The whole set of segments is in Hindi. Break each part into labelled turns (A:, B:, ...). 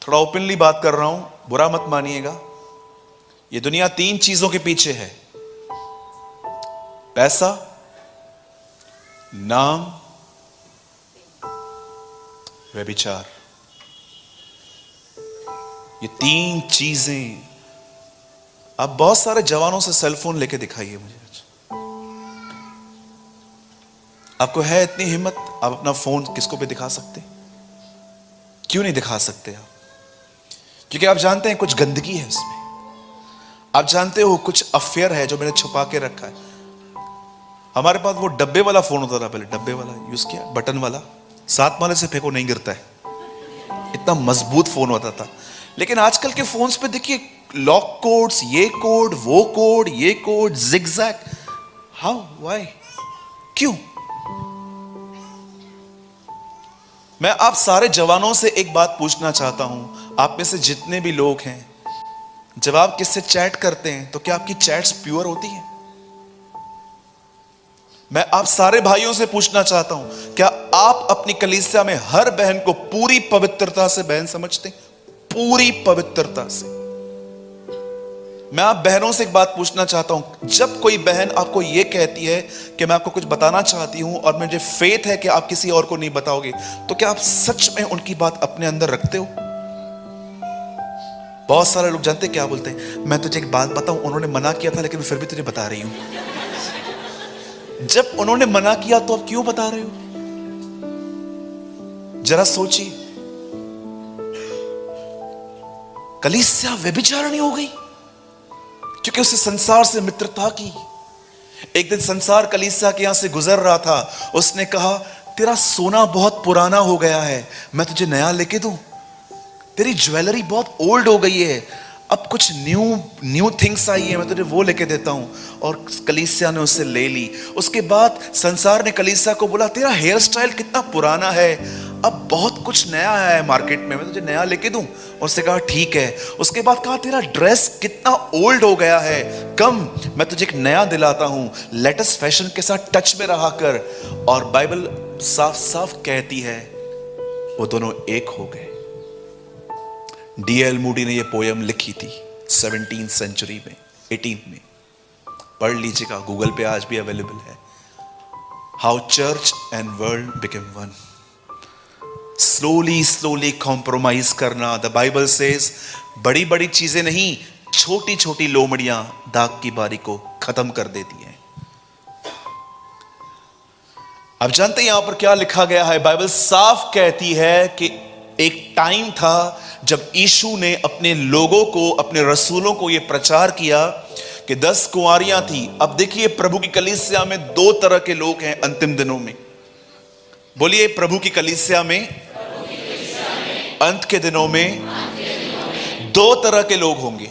A: थोड़ा ओपनली बात कर रहा हूं, बुरा मत मानिएगा। ये दुनिया 3 चीजों के पीछे है: पैसा, नाम, व्यभिचार। ये 3 चीजें। आप बहुत सारे जवानों से सेलफोन लेके दिखाइए मुझे। आपको है इतनी हिम्मत, आप अपना फोन किसको भी दिखा सकते? क्यों नहीं दिखा सकते आप? क्योंकि आप जानते हैं कुछ गंदगी है इसमें। आप जानते हो कुछ अफेयर है जो मैंने छुपा के रखा है। हमारे पास वो डब्बे वाला फोन होता था पहले, डब्बे वाला यूज किया, बटन वाला, 7 माले से फेंको नहीं गिरता है, इतना मजबूत फोन होता था। लेकिन आजकल के फोन्स पे देखिए लॉक कोड्स, ये कोड, वो कोड, ये कोड, जिगजैग। हाउ, व्हाई, क्यों? मैं आप सारे जवानों से एक बात पूछना चाहता हूं, आप में से जितने भी लोग हैं, जब आप किससे चैट करते हैं तो क्या आपकी चैट्स प्योर होती हैं? मैं आप सारे भाइयों से पूछना चाहता हूं, क्या आप अपनी कलीसिया में हर बहन को पूरी पवित्रता से बहन समझते हैं? पूरी पवित्रता से। मैं आप बहनों से एक बात पूछना चाहता हूं, जब कोई बहन आपको यह कहती है कि मैं आपको कुछ बताना चाहती हूं और मुझे फेथ है कि आप किसी और को नहीं बताओगे, तो क्या आप सच में उनकी बात अपने अंदर रखते हो? बहुत सारे लोग जानते हैं क्या बोलते हैं, मैं तुझे एक बात बताऊं, उन्होंने मना किया था लेकिन फिर भी तुझे बता रही हूं। जब उन्होंने मना किया तो आप क्यों बता रहे हो? जरा सोचिए। कलीसिया व्यभिचारिणी हो गई क्योंकि उसे संसार से मित्रता की। एक दिन संसार कलीसिया के यहां से गुजर रहा था, उसने कहा तेरा सोना बहुत पुराना हो गया है, मैं तुझे नया लेके दूं? तेरी ज्वेलरी बहुत ओल्ड हो गई है, अब कुछ न्यू थिंग्स आई है, मैं तुझे वो लेके देता हूं। और कलीसिया ने उससे ले ली। उसके बाद संसार ने कलीसिया को बोला तेरा हेयर स्टाइल कितना पुराना है, अब बहुत कुछ नया आया है मार्केट में, मैं तुझे नया लेके दूं? और उसने कहा ठीक है। उसके बाद कहा तेरा ड्रेस कितना ओल्ड हो गया है, कम, मैं तुझे एक नया दिलाता हूं, लेटेस्ट फैशन के साथ टच में रहा कर। और बाइबल साफ साफ कहती है वो दोनों एक हो गए। D.L. मूडी ने ये पोयम लिखी थी 17th सेंचुरी में, 18th में। पढ़ लीजिएगा, गूगल पे आज भी अवेलेबल है। How church and world became one. Slowly compromise करना। द बाइबल सेज बड़ी बड़ी चीजें नहीं, छोटी छोटी लोमड़ियां दाग की बारी को खत्म कर देती हैं। अब जानते हैं यहां पर क्या लिखा गया है? बाइबल साफ कहती है कि एक टाइम था जब यीशु ने अपने लोगों को, अपने रसूलों को यह प्रचार किया कि 10 कुंवारियां थी। अब देखिए प्रभु की कलीसिया में 2 तरह के लोग हैं अंतिम दिनों में। बोलिए प्रभु की कलीसिया में अंत के दिनों में 2 तरह के लोग होंगे।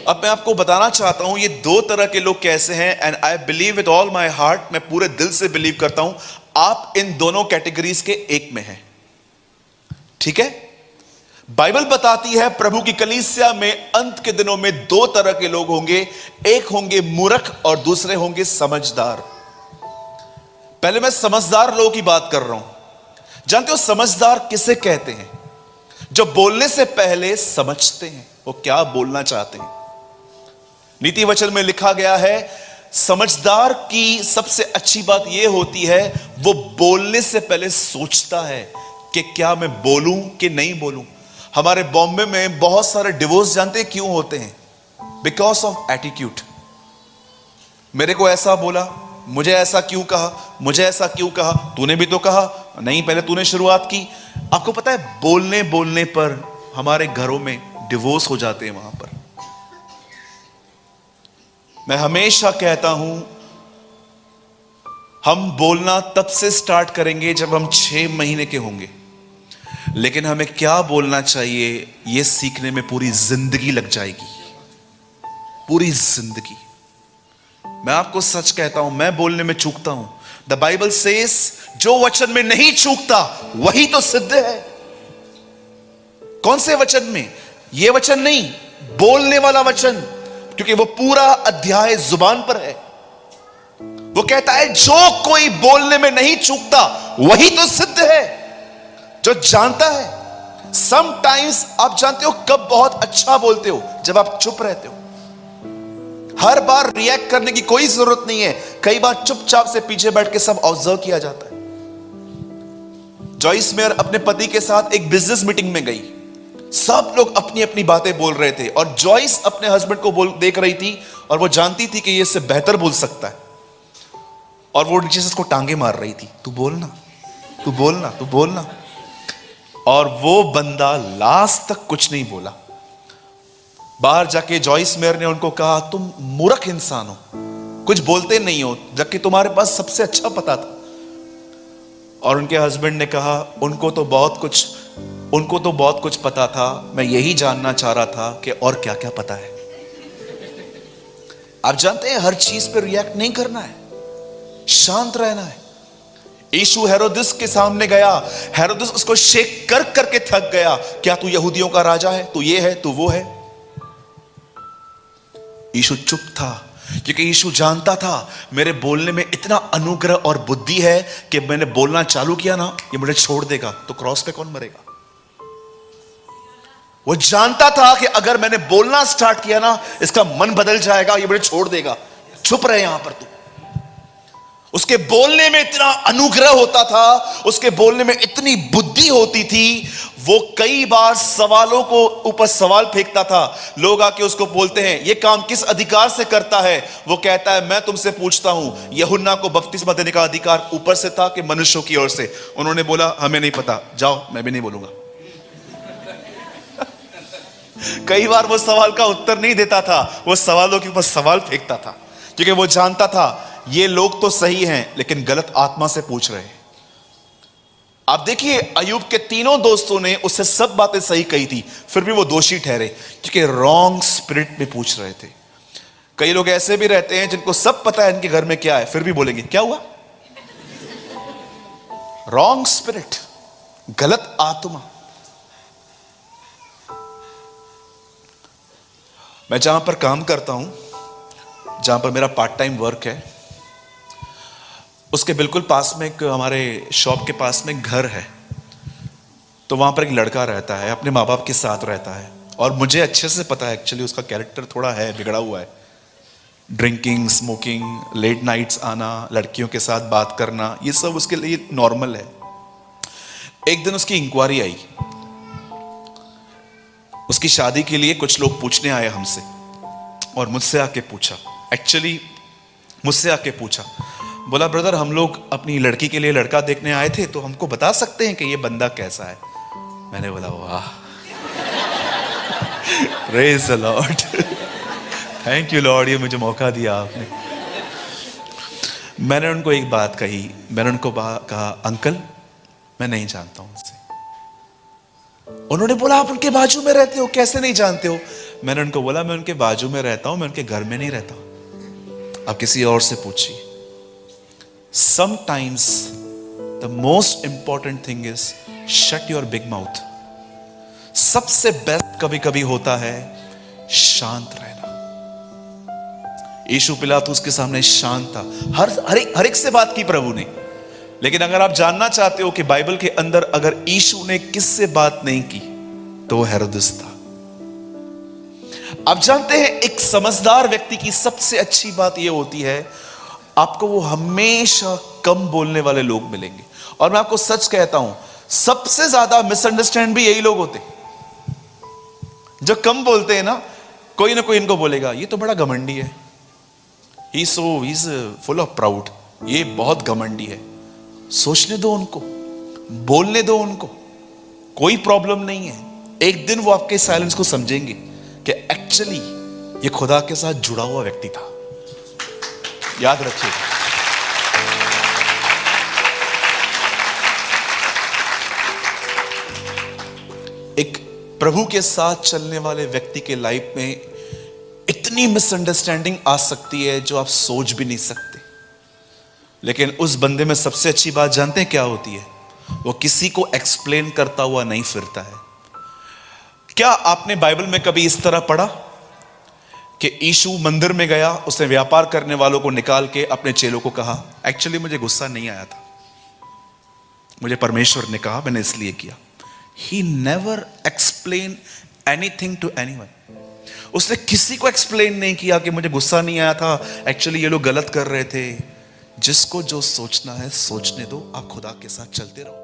A: अब मैं आपको बताना चाहता हूं ये 2 तरह के लोग कैसे हैं। And I believe with all my heart, मैं पूरे दिल से बिलीव करता हूं आप इन दोनों कैटेगरीज के एक में हैं। ठीक है? बाइबल बताती है प्रभु की कलीसिया में अंत के दिनों में 2 तरह के लोग होंगे, एक होंगे मूर्ख और दूसरे होंगे समझदार। पहले मैं समझदार लोगों की बात कर रहा हूं। जानते हो समझदार किसे कहते हैं? जो बोलने से पहले समझते हैं वो क्या बोलना चाहते हैं। नीति वचन में लिखा गया है समझदार की सबसे अच्छी बात यह होती है वो बोलने से पहले सोचता है कि क्या मैं बोलूं कि नहीं बोलूं। हमारे बॉम्बे में बहुत सारे डिवोर्स जानते हैं क्यों होते हैं? Because of attitude. मेरे को ऐसा बोला, मुझे ऐसा क्यों कहा, मुझे ऐसा क्यों कहा, तूने भी तो कहा, नहीं पहले तूने शुरुआत की। आपको पता है बोलने बोलने पर हमारे घरों में डिवोर्स हो जाते हैं। वहां पर मैं हमेशा कहता हूं हम बोलना तब से स्टार्ट करेंगे जब हम 6 महीने के होंगे, लेकिन हमें क्या बोलना चाहिए यह सीखने में पूरी जिंदगी लग जाएगी। पूरी जिंदगी। मैं आपको सच कहता हूं, मैं बोलने में चूकता हूं। द बाइबल सेज जो वचन में नहीं चूकता वही तो सिद्ध है। कौन से वचन में? यह वचन नहीं, बोलने वाला वचन, क्योंकि वो पूरा अध्याय जुबान पर है। वो कहता है जो कोई बोलने में नहीं चूकता वही तो सिद्ध है। जो जानता है, समटाइम्स आप जानते हो कब बहुत अच्छा बोलते हो? जब आप चुप रहते हो। हर बार रिएक्ट करने की कोई जरूरत नहीं है। कई बार चुपचाप से पीछे बैठ के सब ऑब्जर्व किया जाता है। जॉइस मेयर अपने पति के साथ एक बिजनेस मीटिंग में गई। सब लोग अपनी अपनी बातें बोल रहे थे और जॉइस अपने हस्बैंड को देख रही थी और वो जानती थी कि ये इससे बेहतर बोल सकता है, और वो नीचे से उसको टांगे मार रही थी, तू बोलना, तू बोलना, तू बोलना। और वो बंदा लास्ट तक कुछ नहीं बोला। बाहर जाके जॉइस मेयर ने उनको कहा, तुम मूर्ख इंसान हो, कुछ बोलते नहीं हो, जबकि तुम्हारे पास सबसे अच्छा पता था। और उनके हस्बैंड ने कहा, उनको तो बहुत कुछ पता था, मैं यही जानना चाह रहा था कि और क्या क्या पता है। आप जानते हैं हर चीज पे रिएक्ट नहीं करना है, शांत रहना है। यीशु हेरोदिस के सामने गया, हेरोदिस उसको शेक कर करके थक गया, क्या तू यहूदियों का राजा है, तू ये है, तू वो है। यीशु चुप था, क्योंकि यीशु जानता था मेरे बोलने में इतना अनुग्रह और बुद्धि है कि मैंने बोलना चालू किया ना, ये मुझे छोड़ देगा तो क्रॉस पे कौन मरेगा। वो जानता था कि अगर मैंने बोलना स्टार्ट किया ना, इसका मन बदल जाएगा, ये मुझे छोड़ देगा, चुप रहे यहां पर तू। उसके बोलने में इतना अनुग्रह होता था, उसके बोलने में इतनी बुद्धि होती थी। वो कई बार सवालों को ऊपर सवाल फेंकता था। लोग आके उसको बोलते हैं, ये काम किस अधिकार से करता है? वो कहता है, मैं तुमसे पूछता हूं, यूहन्ना को बपतिस्मा देने का अधिकार ऊपर से था कि मनुष्यों की ओर से? उन्होंने बोला, हमें नहीं पता, जाओ, मैं भी नहीं बोलूंगा। कई बार वो सवाल का उत्तर नहीं देता था, वो सवालों के ऊपर सवाल फेंकता था, क्योंकि वो जानता था ये लोग तो सही हैं लेकिन गलत आत्मा से पूछ रहे हैं। आप देखिए, अय्यूब के तीनों दोस्तों ने उससे सब बातें सही कही थी, फिर भी वो दोषी ठहरे, क्योंकि रॉन्ग स्पिरिट में पूछ रहे थे। कई लोग ऐसे भी रहते हैं जिनको सब पता है इनके घर में क्या है, फिर भी बोलेंगे क्या हुआ? रॉन्ग स्पिरिट, गलत आत्मा। मैं जहां पर काम करता हूं, जहां पर मेरा पार्ट टाइम वर्क है, उसके बिल्कुल पास में एक, हमारे शॉप के पास में घर है। तो वहां पर एक लड़का रहता है, अपने माँ बाप के साथ रहता है, और मुझे अच्छे से पता है एक्चुअली उसका कैरेक्टर थोड़ा है, बिगड़ा हुआ है। ड्रिंकिंग, स्मोकिंग, लेट नाइट्स आना, लड़कियों के साथ बात करना, ये सब उसके लिए नॉर्मल है। एक दिन उसकी इंक्वायरी आई, उसकी शादी के लिए कुछ लोग पूछने आए हमसे, और मुझसे आके पूछा, बोला, ब्रदर, हम लोग अपनी लड़की के लिए लड़का देखने आए थे, तो हमको बता सकते हैं कि ये बंदा कैसा है? मैंने बोला, वाह, praise the Lord, thank you Lord, ये मुझे मौका दिया आपने। मैंने उनको एक बात कही, मैंने उनको कहा, अंकल, मैं नहीं जानता हूं उससे। उन्होंने बोला, आप उनके बाजू में रहते हो, कैसे नहीं जानते हो? मैंने उनको बोला, मैं उनके बाजू में रहता हूं, मैं उनके घर में नहीं रहता हूं, आप किसी और से पूछिए। Sometimes the most important thing is shut your big mouth. सबसे बेस्ट कभी कभी होता है शांत रहना। यीशु पिलातुस के सामने शांत था, हर एक से बात की प्रभु ने। लेकिन अगर आप जानना चाहते हो कि बाइबल के अंदर अगर यीशु ने किससे बात नहीं की, तो वो हेरोदिस था। आप जानते हैं, एक समझदार व्यक्ति की सबसे अच्छी बात यह होती है, आपको वो हमेशा कम बोलने वाले लोग मिलेंगे। और मैं आपको सच कहता हूं, सबसे ज्यादा मिसअंडरस्टैंड भी यही लोग होते जो कम बोलते हैं ना। कोई ना कोई इनको बोलेगा, ये तो बड़ा घमंडी है, he is full of proud, ये बहुत घमंडी है। सोचने दो उनको, बोलने दो उनको, कोई प्रॉब्लम नहीं है। एक दिन वो आपके साइलेंस को समझेंगे कि एक्चुअली ये खुदा के साथ जुड़ा हुआ व्यक्ति था। याद रखिए, एक प्रभु के साथ चलने वाले व्यक्ति के लाइफ में इतनी मिसअंडरस्टैंडिंग आ सकती है जो आप सोच भी नहीं सकते। लेकिन उस बंदे में सबसे अच्छी बात जानते हैं क्या होती है? वो किसी को एक्सप्लेन करता हुआ नहीं फिरता है। क्या आपने बाइबल में कभी इस तरह पढ़ा कि यीशु मंदिर में गया, उसने व्यापार करने वालों को निकाल के अपने चेलों को कहा, एक्चुअली मुझे गुस्सा नहीं आया था, मुझे परमेश्वर ने कहा, मैंने इसलिए किया। He never explained anything to anyone. उसने किसी को एक्सप्लेन नहीं किया कि मुझे गुस्सा नहीं आया था, एक्चुअली ये लोग गलत कर रहे थे। जिसको जो सोचना है सोचने दो, आप खुदा के साथ चलते रहो।